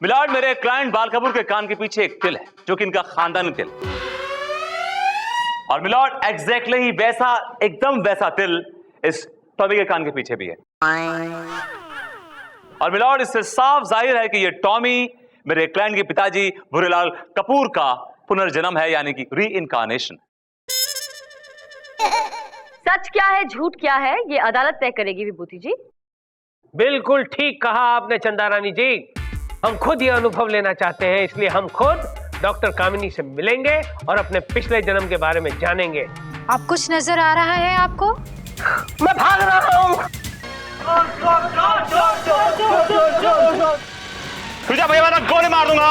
Milord, मेरे client बाल कपूर के कान के पीछे एक तिल है जो कि इनका खानदानी तिल, और मिलॉर्ड एग्जैक्टली ही वैसा, एकदम वैसा तिल इस टॉमी के कान के पीछे भी है। और मिलॉर्ड, इससे साफ जाहिर है कि ये टॉमी मेरे क्लाइंट के पिताजी भूरेलाल कपूर का पुनर्जन्म है, यानी कि री इनकारनेशन। सच क्या है झूठ क्या है ये अदालत तय करेगी विभूति जी। बिल्कुल ठीक कहा आपने चंदा रानी जी। हम खुद ये अनुभव लेना चाहते हैं, इसलिए हम खुद डॉक्टर कामिनी से मिलेंगे और अपने पिछले जन्म के बारे में जानेंगे। आप कुछ नजर आ रहा है आपको? मैं भाग रहा हूँ। तुझे भैया मैं गोली मार दूंगा।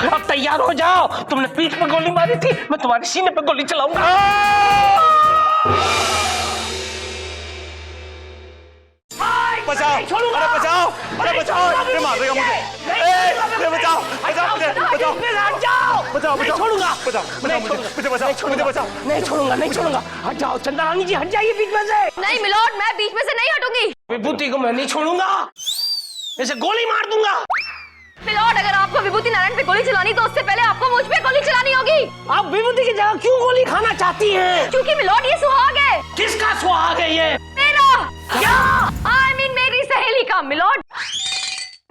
अब तैयार हो जाओ, तुमने पीठ पे गोली मारी थी, मैं तुम्हारे सीने पे गोली चलाऊंगा। बचाओ, अरे बचाओ, अरे बचाओ, ये मार देगा मुझे। अरे बचाओ, बचाओ मुझे, बचाओ, बचाओ, बचाओ, छोड़ूंगा, बचाओ, बचाओ मुझे, बचाओ, मुझे बचाओ। नहीं छोड़ूंगा, नहीं छोड़ूंगा। हट जाओ चंदा रानी जी, हट जाइए बीच में से। नहीं मिलॉर्ड, मैं बीच में से नहीं हटूंगी। विभूति को मैं नहीं छोड़ूंगा, इसे गोली मार दूंगा। मिलॉर्ड, अगर आपको विभूति नारायण पे गोली चलानी तो उससे पहले आपको मुझ पे गोली चलानी होगी। आप विभूति की जगह क्यों गोली खाना चाहती हैं? क्योंकि मिलॉर्ड ये सुहाग है। किसका सुहाग है ये? मेरा। क्या? I mean मेरी सहेली का मिलॉर्ड,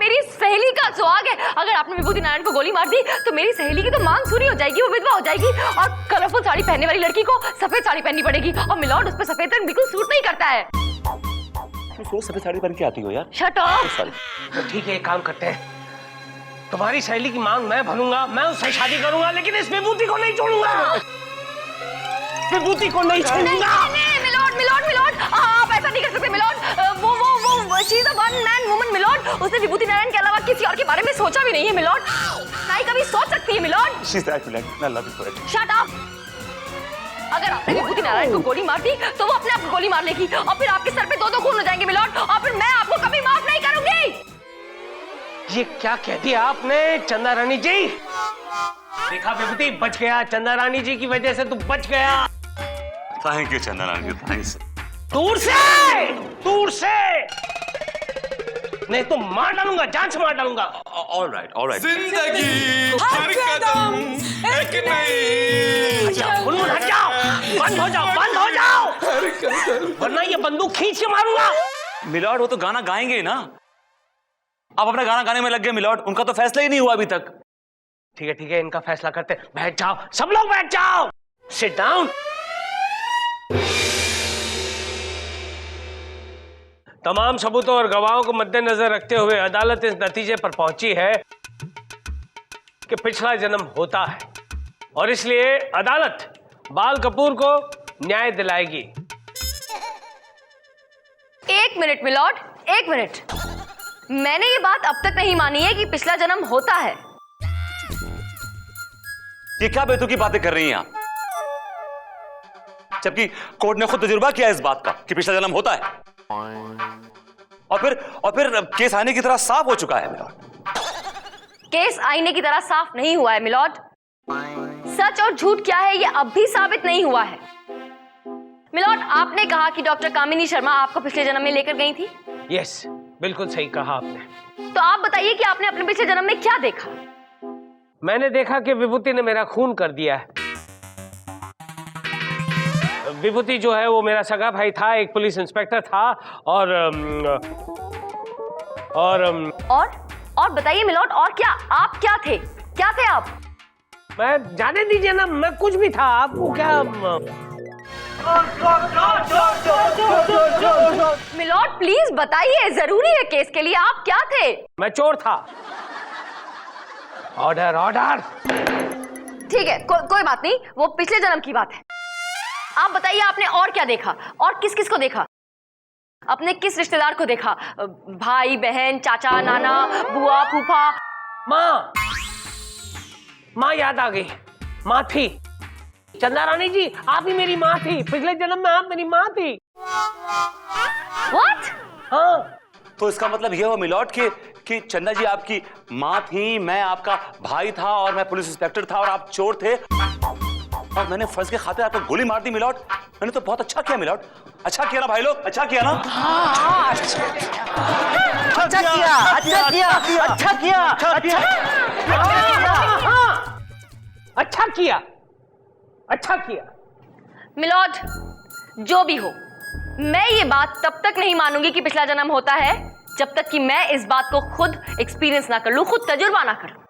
मेरी सहेली का सुहाग है। अगर आपने विभूति नारायण को गोली मार दी तो मेरी सहेली की तो मांग सूरी हो जाएगी, वो विधवा हो जाएगी, और कलरफुल साड़ी पहनने वाली लड़की को सफेद साड़ी पहननी पड़ेगी। और मिलॉर्ड, उस पर सफेद रंग बिल्कुल सूट नहीं करता है। सफेद साड़ी पहन के आती हो यार। Shut up. तो ठीक है, एक काम करते हैं, तुम्हारी सहेली की मांग मैं भरूंगा, मैं उससे शादी करूंगा, लेकिन इस विभूति को नहीं छोड़ूंगा। विभूति को नहीं छोड़ूंगा। मिलॉर्ड मिलॉर्ड मिलॉर्ड, आप ऐसा नहीं कर सकते मिलॉर्ड। वो she is a one man woman my lord. उसने विभूति नारायण के अलावा किसी और के बारे में सोचा भी नहीं है मिलॉर्ड। नहीं कभी सोच सकती है my lord. She is actually I love you for it. Shut up. अगर आपने विभूति नारायण को गोली मार दी तो वो अपने आप को गोली मार लेगी, और फिर आपके सर पे दो खून हो जाएंगे मिलॉर्ड, और फिर मैं आपको कभी माफ नहीं करूंगी। ये क्या कह दिया आपने चंदा रानी जी? देखा विभूति, बच गया। चंदा रानी जी की वजह से तू बच गया। थैंक यू चंदा रानी जी, थैंक्स। दूर से, दूर से, नहीं तो मार डालूंगा, जान से मार डालूंगा। Alright alright. जिंदगी हर कदम एक नई। हट जाओ, बंद हो जाओ, बंद हो जाओ, वरना ये बंदूक खींच के मारूंगा। मिलॉर्ड, वो तो गाना गाएंगे ना। आप अपना गाना गाने में लग गए मिलॉर्ड, उनका तो फैसला ही नहीं हुआ अभी तक। ठीक है, इनका फैसला करते हैं। बैठ जाओ, सब लोग बैठ जाओ, सिट डाउन। तमाम सबूतों और गवाहों को मद्देनजर रखते हुए अदालत इस नतीजे पर पहुंची है कि पिछला जन्म होता है, और इसलिए अदालत बाल कपूर को न्याय दिलाएगी। एक मिनट मिलॉर्ड, एक मिनट। मैंने ये बात अब तक नहीं मानी है कि पिछला जन्म होता है। ये क्या बेतुकी बातें कर रही हैं आप, जबकि कोर्ट ने खुद तजुर्बा किया इस बात का कि पिछला जन्म होता है, और फिर केस आईने की तरह साफ हो चुका है मिलॉर्ड। केस आईने की तरह साफ नहीं हुआ है मिलॉर्ड। सच और झूठ क्या है ये अब भी साबित नहीं हुआ है। मिलॉर्ड, आपने कहा कि डॉक्टर कामिनी शर्मा आपको पिछले जन्म में लेकर गई थी। यस, बिल्कुल सही कहा आपने। तो आप बताइए कि आपने अपने पिछले जन्म में क्या देखा? मैंने देखा कि विभूति ने मेरा खून कर दिया है। विभूति जो है वो मेरा सगा भाई था, एक पुलिस इंस्पेक्टर था, और बताइए मिलॉर्ड, और क्या? आप क्या थे? क्या थे आप? मैं जाने दीजिए ना, मैं कुछ भी था। आपको क्या? मिलॉर्ड प्लीज बताइए, जरूरी है केस के लिए। आप क्या थे? मैं चोर था। Order, order. ठीक है, कोई बात नहीं, वो पिछले जन्म की बात है। आप बताइए आपने और क्या देखा, और किस किस को देखा? अपने किस रिश्तेदार को देखा? भाई बहन, चाचा, नाना, बुआ, फूफा? माँ याद आ गई। माँ थी। चंदा रानी जी, आप ही मेरी माँ थी। पिछले जन्म में आप मेरी माँ थी। What? हाँ। तो इसका मतलब यह हुआ मिलॉर्ड कि चंदा जी आपकी माँ थी, मैं आपका भाई था, और मैं पुलिस इंस्पेक्टर था, और आप चोर थे, और मैंने फर्ज के खातिर आपको गोली मार दी मिलॉर्ड। मैंने तो बहुत अच्छा किया मिलॉर्ड। अच्छा किया ना भाई लोग, अच्छा किया ना। अच्छा किया, अच्छा किया, अच्छा किया, अच्छा किया, अच्छा किया। मिलॉर्ड, जो भी हो, मैं ये बात तब तक नहीं मानूंगी कि पिछला जन्म होता है जब तक कि मैं इस बात को खुद एक्सपीरियंस ना कर लूं, खुद तजुर्बा ना कर लूं।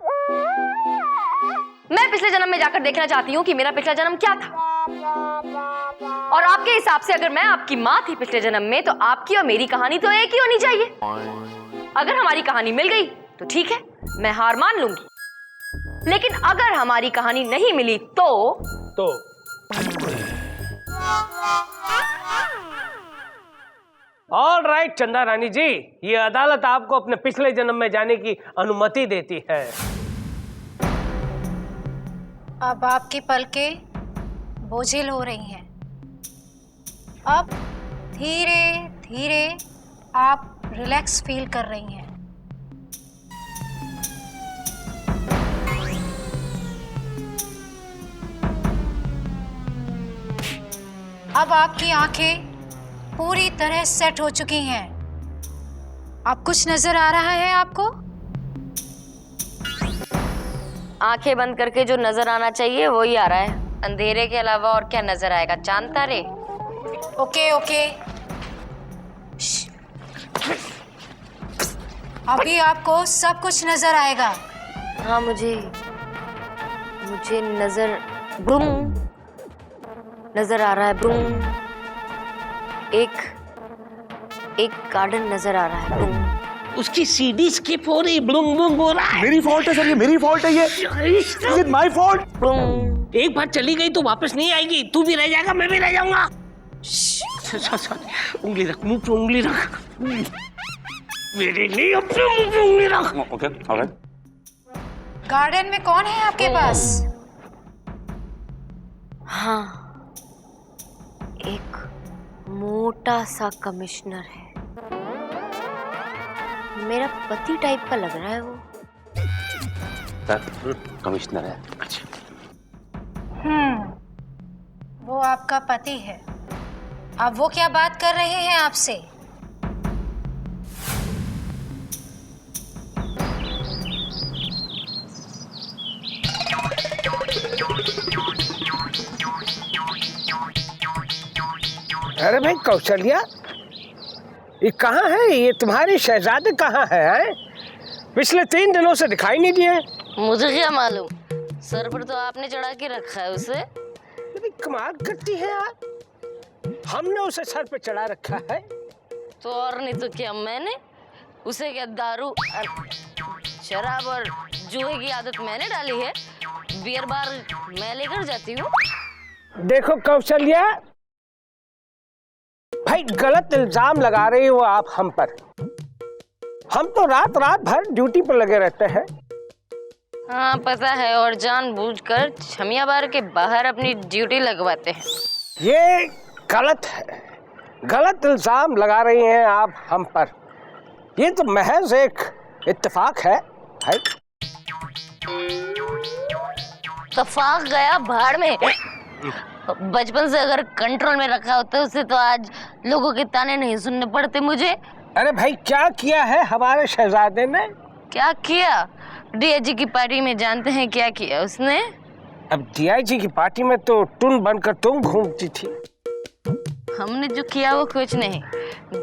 मैं पिछले जन्म में जाकर देखना चाहती हूं कि मेरा पिछला जन्म क्या था, और आपके हिसाब से अगर मैं आपकी मां थी पिछले जन्म में, तो आपकी और मेरी कहानी तो एक ही होनी चाहिए। अगर हमारी कहानी मिल गई तो ठीक है, मैं हार मान लूंगी, लेकिन अगर हमारी कहानी नहीं मिली तो ऑल राइट चंदा रानी जी, ये अदालत आपको अपने पिछले जन्म में जाने की अनुमति देती है। अब आपकी पलकें बोझिल हो रही हैं। अब धीरे धीरे आप रिलैक्स फील कर रही हैं। अब आपकी आंखें पूरी तरह सेट हो चुकी हैं। अब कुछ नजर आ रहा है आपको? आंखें बंद करके जो नजर आना चाहिए वही आ रहा है। अंधेरे के अलावा और क्या नजर आएगा? चांद तारे। ओके ओके, अभी आपको सब कुछ नजर आएगा। हाँ, मुझे नजर ब्रूम नजर आ रहा है। ब्रूम एक गार्डन नजर आ रहा है। ब्रूम उसकी सीडी स्किप हो रही, ब्लूम ब्लूम हो रहा है। मेरी फॉल्ट है सर, ये मेरी फॉल्ट है, ये is it my fault? Broom. एक बार चली गई तो वापस नहीं आएगी, तू भी रह जाएगा, मैं भी रह जाऊंगा। उंगली रख, मुंह पे उंगली रख, मेरे लिए अपने मुंह पे उंगली रख। Okay alright. गार्डन में कौन है आपके पास? हाँ, एक मोटा सा कमिश्नर है। मेरा पति टाइप का लग रहा है वो। सर कमिश्नर है। वो आपका पति है। अब वो क्या बात कर रहे हैं आपसे? अरे भाई कौशल्या, ये कहाँ है? ये तुम्हारे शहजादे कहाँ है? पिछले 3 दिनों से दिखाई नहीं दिए। मुझे क्या मालूम, सर पर तो आपने चढ़ा के रखा है उसे। कमाल करती है यार, हमने उसे सर पे चढ़ा रखा है। तो और नहीं तो क्या, मैंने उसे क्या दारू शराब और जुए की आदत मैंने डाली है? बियर बार मैं लेकर जाती हूँ। देखो कौशल्या भाई, गलत इल्जाम लगा रही हो आप हम पर। हम तो रात भर ड्यूटी पर लगे रहते हैं। हाँ पता है, और जानबूझकर छमिया बार के बाहर अपनी ड्यूटी लगवाते हैं। ये गलत है, गलत इल्जाम लगा रही हैं आप हम पर। ये तो महज एक इत्तेफाक है भाई। इत्तेफाक गया भाड़ में। बचपन से अगर कंट्रोल में रखा होता उसे तो आज लोगों के ताने नहीं सुनने पड़ते मुझे। अरे भाई, क्या किया है हमारे शहजादे ने? क्या किया? डीआईजी की पार्टी में जानते हैं क्या किया उसने? अब डीआईजी की पार्टी में तो टुन बनकर तुम घूमती थी। हमने जो किया वो कुछ नहीं।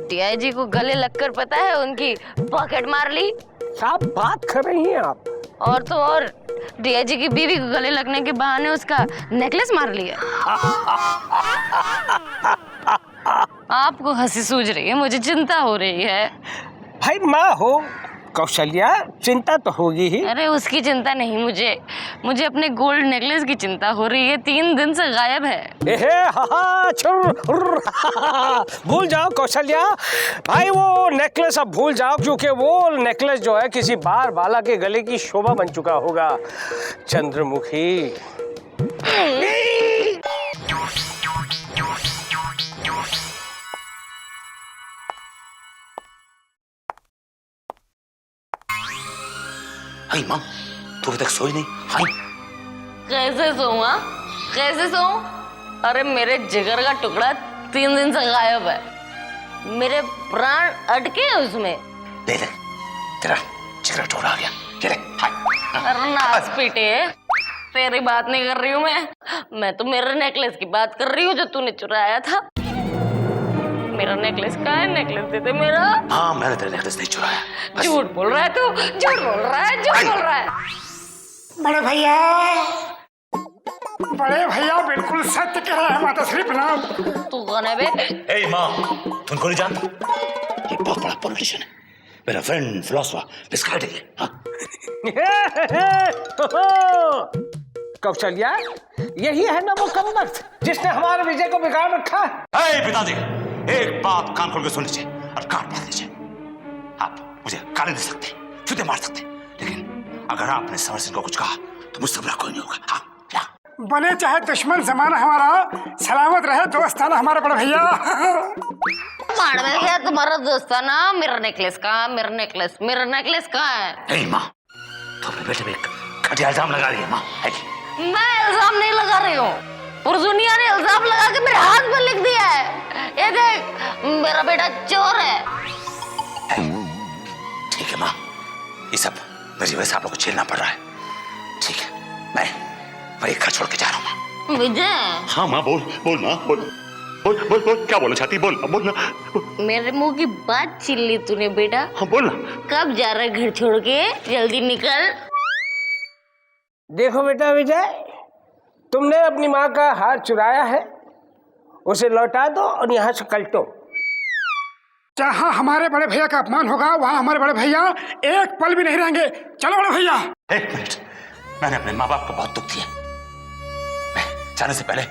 डीआईजी को गले लगकर पता है उनकी पॉकेट मार ली। क्या बात कर रही हैं आप? और तो और डीआईजी की बीवी को गले लगने के बहाने उसका नेकलेस मार लिया। आपको हंसी सूझ रही है, मुझे चिंता हो रही है। भाई माँ हो कौशल्या, चिंता तो होगी ही। अरे उसकी चिंता नहीं, मुझे अपने गोल्ड नेकलेस की चिंता हो रही है। 3 दिन से गायब है। भूल जाओ कौशल्या भाई, वो नेकलेस अब भूल जाओ, क्योंकि वो नेकलेस जो है किसी बार बाला के गले की शोभा बन चुका होगा। चंद्रमुखी हाय माँ, तू अभी तक सोई नहीं? हाय कैसे सोऊं? कैसे सोऊं? अरे मेरे जिगर का टुकड़ा 3 दिन से गायब है, मेरे प्राण अटके हैं उसमें। ले ले, तेरा जिगर टुकड़ा आ गया, ये ले, हाय। अरे नाच पीटे, तेरी बात नहीं कर रही हूँ मैं तो मेरे नेकलेस की बात कर रही हूँ जो तूने चुराया था। मेरा नेकलेस कहाँ है? नेकलेस दे दे मेरा। हाँ, मैंने तेरा नेकलेस नहीं चुराया। झूठ बोल रहा है तू, झूठ बोल रहा है, झूठ बोल रहा है। बड़े भैया, बड़े भैया बिल्कुल सत्य कह रहे हैं। माता श्री प्रणाम। तू कौन है बे? ए माँ, तुमको नहीं जानता? ये बहुत बड़ा पॉलिटिशियन है, मेरा फ्रेंड फिलोसोफर विस्कार्ड है। हाँ? कौशल्या, यही है ना वो कमबख्त जिसने हमारे विजय को बिगाड़ रखा है। पिताजी, एक बात कान खोल के सुन लीजिए और कान पढ़ लीजिए। आप मुझे गाली दे सकते, जूते मार सकते, लेकिन अगर आपने समर सिंह को कुछ कहा तो मुझसे बुरा कोई नहीं होगा। हाँ, बने चाहे दुश्मन जमाना हमारा, सलामत रहे दोस्ताना हमारे बड़े भैया। मार में क्या तुम्हारा दोस्ताना? मेरा नेकलेस कहाँ? मेरा नेकलेस कहाँ है? नहीं माँ, तो अपने बेटे पे घटिया इल्जाम लगा रही है माँ, है कि? मैं इल्जाम नहीं लगा रही हूँ, पूरी दुनिया ने इल्जाम लगा के मेरे हाथ में लिख दिया है। ये देख, मेरा बेटा चोर है। ठीक है माँ, ये सब मेरी वजह से आप लोग को झेलना पड़ रहा है। ठीक है, मैं घर छोड़ के जा रहा हूँ। विजय। हाँ माँ, बोल माँ, बोल क्या बोलना चाहती, बोल ना। मेरे मुंह की बात छीन ली तूने बेटा। हाँ बोल ना। कब जा रहा है घर छोड़ के? जल्दी निकल। देखो बेटा विजय, तुमने अपनी माँ का हार चुराया है, उसे लौटा दो और यहाँ से कल्टो। जहाँ हमारे बड़े भैया का अपमान होगा वहाँ हमारे बड़े भैया एक पल भी नहीं रहेंगे। चलो बड़े भैया। एक मिनट, मैंने अपने माँ बाप को बहुत दुख दिया, मैं जाने से पहले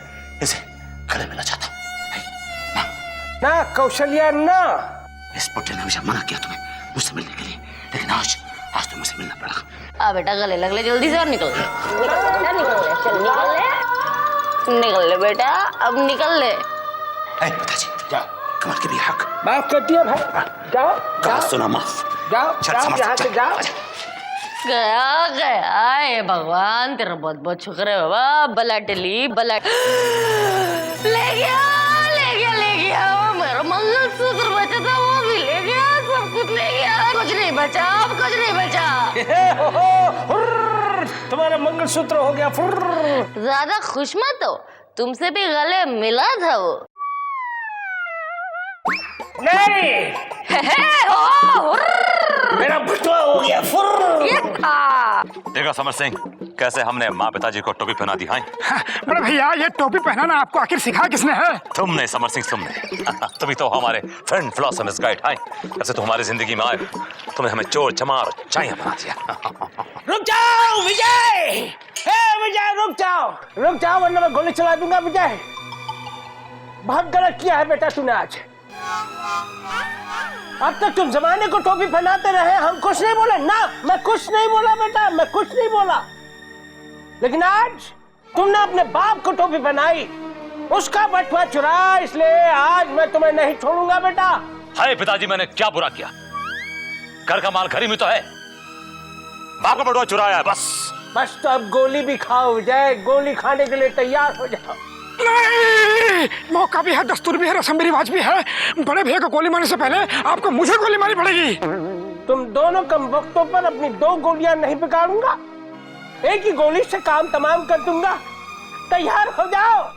इसे गले मिलना चाहता हूँ। ना कौशल्या, ना। इस पुट्टे ने हमेशा मना किया तुम्हें मुझसे मिलने के लिए, लेकिन आज तुम्हें मुझसे मिलना पड़ा। आ बेटा गले लग ले जल्दी से और निकल ले। निकल ले बेटा, अब निकल ले। पिताजी, जाओ, कमर के भी हक माफ कर दिया भाई, जाओ सुना माफ। जाओ यहाँ से जाओ। गया हे भगवान, तेरा बहुत बहुत शुक्र है बाबा। बला टली, बला ले गया मेरा मंगलसूत्र बचा था, वो भी ले गया, सब कुछ ले गया, कुछ नहीं बचा, अब कुछ नहीं बचा। तुम्हारा मंगलसूत्र हो गया फुर्र। ज्यादा खुश मत हो, तुमसे भी गले मिला था वो। नहीं, मेरा बटुआ हो गया फुर्र। देखा समर सिंह, कैसे हमने माँ पिताजी को टोपी पहना दी। हाँ बड़े भैया, ये टोपी पहनाना आपको आखिर सिखा किसने है? तुमने समर सिंह, तुमने। तुम तो हमारे फ्रेंड फिलोसोफर गाइड। हाँ, जैसे तो हमारी जिंदगी में आए, तुमने हमें चोर चमार चाहिए बना दिया। रुक जाओ विजय, विजय रुक जाओ वरना मैं गोली चला दूंगा। विजय, बहुत गलत किया है बेटा तूने आज। अब तक तुम जमाने को टोपी पहनाते रहे, हम कुछ नहीं बोले ना। मैं कुछ नहीं बोला बेटा, मैं कुछ नहीं बोला, लेकिन आज तुमने अपने बाप को टोपी पहनाई, उसका बटुआ चुराया, इसलिए आज मैं तुम्हें नहीं छोड़ूंगा बेटा। हाय पिताजी, मैंने क्या बुरा किया? घर का माल घर ही में तो है, बाप का बटुआ चुराया है बस। तो अब गोली भी खाओ विजय, गोली खाने के लिए तैयार हो जाओ। नहीं, मौका भी है, दस्तूर भी है, रस्म भी रिवाज भी है। बड़े भैया को गोली मारने से पहले आपको मुझे गोली मारनी पड़ेगी। तुम दोनों कम वक्तों पर अपनी 2 गोलियां नहीं बिगाड़ूंगा, एक ही गोली से काम तमाम कर दूंगा। तैयार हो जाओ।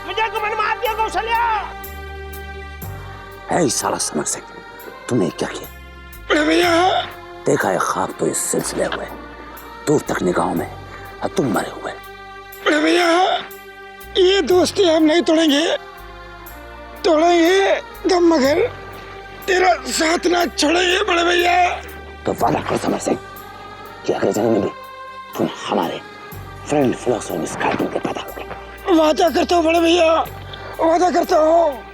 विजय को मैंने मार दिया कौशल्या। है साला समर सिंह, तूने क्या किया? बड़े भैया, देखा है ख्वाब तो इस सिलसिले हुए दूर तक निगाहों में, और तुम मरे हुए। बड़े भैया, ये दोस्ती हम नहीं तोड़ेंगे दम मगर तेरा साथ ना छोड़ेंगे बड़े भैया। तो वादा करो समर सिंह कि अगले जन्म में भी तुम हमारे फ्रेंड फिलोसोफर गाइड के पैदा होगे। वादा करता हूँ बड़े भैया, वादा करता हूँ।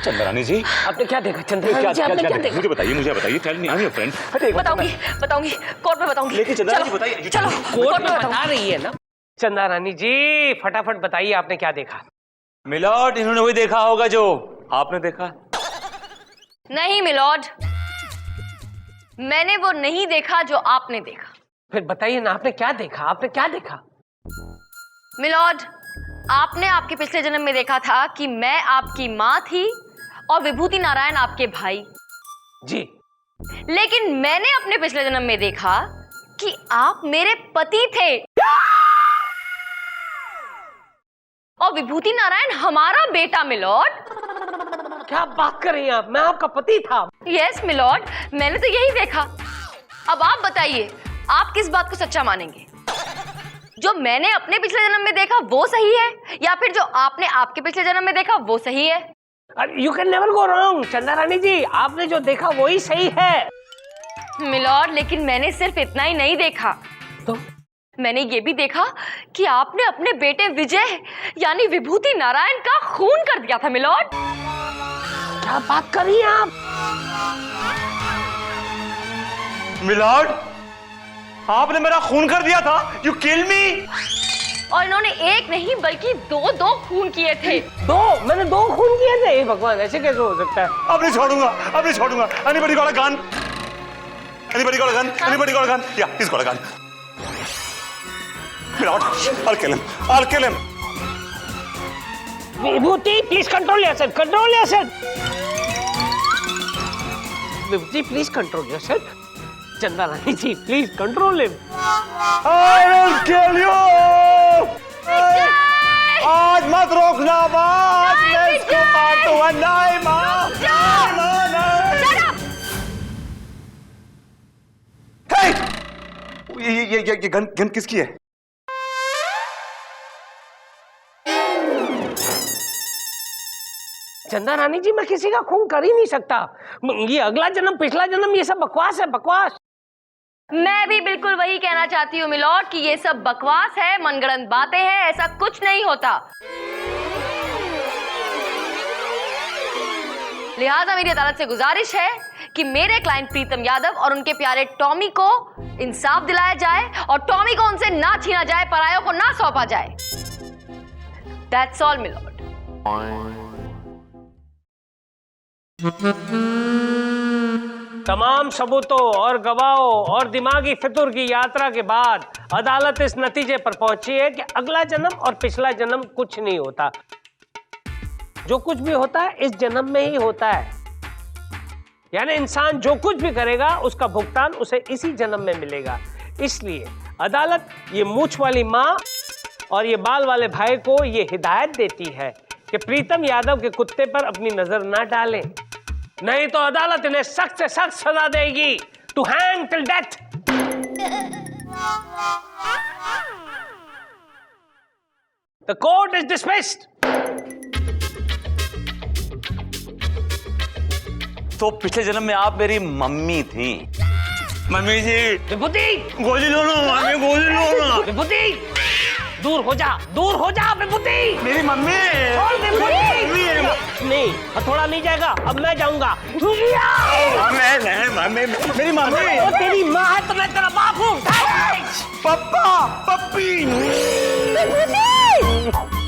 चंद्रानी जी आपने क्या देखा चंद्रानी क्या जी? आपने क्या देखा? मुझे बताइए tell me I am your friend. बताऊंगी कोर्ट में बताऊंगी। लेकिन चंद्रानी जी चलो, बताइए। चलो कोर्ट में बता रही है ना। चंदा रानी जी फटाफट बताइए आपने क्या देखा। मिलॉर्ड इन्होंने वही देखा होगा जो आपने देखा। नहीं मिलॉर्ड, मैंने वो नहीं देखा जो आपने देखा। फिर बताइए ना आपने क्या देखा, आपने क्या देखा? मिलॉर्ड, आपने आपके पिछले जन्म में देखा था कि मैं आपकी माँ थी और विभूति नारायण आपके भाई। जी। लेकिन मैंने अपने पिछले जन्म में देखा कि आप मेरे पति थे और विभूति नारायण हमारा बेटा। मिलॉर्ड, क्या बात कर रही हैं आप? मैं आपका पति था। यस मिलॉर्ड, मैंने तो यही देखा। अब आप बताइए, आप किस बात को सच्चा मानेंगे? जो मैंने अपने पिछले जन्म में देखा वो सही है या फिर जो आपने आपके पिछले जन्म में देखा वो सही है? You can never go wrong चंदा रानी जी, आपने जो देखा वही सही है। मिलॉर्ड, लेकिन मैंने सिर्फ इतना ही नहीं देखा, तो मैंने ये भी देखा कि आपने अपने बेटे विजय यानी विभूति नारायण का खून कर दिया था। मिलॉर्ड, क्या बात कर रही हैं आप? मिलॉर्ड, आपने मेरा खून कर दिया था। यू किल मी। और इन्होंने एक नहीं बल्कि दो खून किए थे। मैंने 2 खून किए थे। हे भगवान, ऐसे कैसे हो सकता है? अब नहीं छोड़ूंगा। Anybody got a gun? Yeah, he's got a gun. Milord, I'll kill him. Vibhuti please control yourself, Vibhuti please control yourself. Chanda Rani ji please control him. I will kill you. आज मत रोकना, आज मैं इसको मार दूंगा। नहीं माँ, ये गन किसकी है? चंदा रानी जी मैं किसी का खून कर ही नहीं सकता। ये अगला जन्म पिछला जन्म ये सब बकवास है, बकवास। मैं भी बिल्कुल वही कहना चाहती हूँ मिलॉर्ड कि ये सब बकवास है, मनगढ़ंत बातें हैं, ऐसा कुछ नहीं होता। लिहाजा मेरी अदालत से गुजारिश है कि मेरे क्लाइंट प्रीतम यादव और उनके प्यारे टॉमी को इंसाफ दिलाया जाए और टॉमी को उनसे ना छीना जाए, परायों को ना सौंपा जाए। That's all, milord. तमाम सबूतों और गवाहों और दिमागी फितूर की यात्रा के बाद अदालत इस नतीजे पर पहुंची है कि अगला जन्म और पिछला जन्म कुछ नहीं होता। जो कुछ भी होता है इस जन्म में ही होता है। यानी इंसान जो कुछ भी करेगा उसका भुगतान उसे इसी जन्म में मिलेगा। इसलिए अदालत ये मूंछ वाली माँ और ये बाल वाले भाई को ये हिदायत देती है कि प्रीतम यादव के कुत्ते पर अपनी नजर ना डालें, नहीं तो अदालत इन्हें सख्त से सख्त सजा देगी। To hang till death. The court is dismissed. तो पिछले जन्म में आप मेरी मम्मी थी। मम्मी जी, विभूति गोली लो ना, मम्मी गोली लो ना। विभूति दूर हो जा विभूति। मेरी मम्मी नहीं, हथौड़ा नहीं जाएगा, अब मैं जाऊंगा। मेरी मम्मी। वो तेरी माँ है तो मैं तेरा बाप हूँ। पप्पा, पप्पी। विभूति!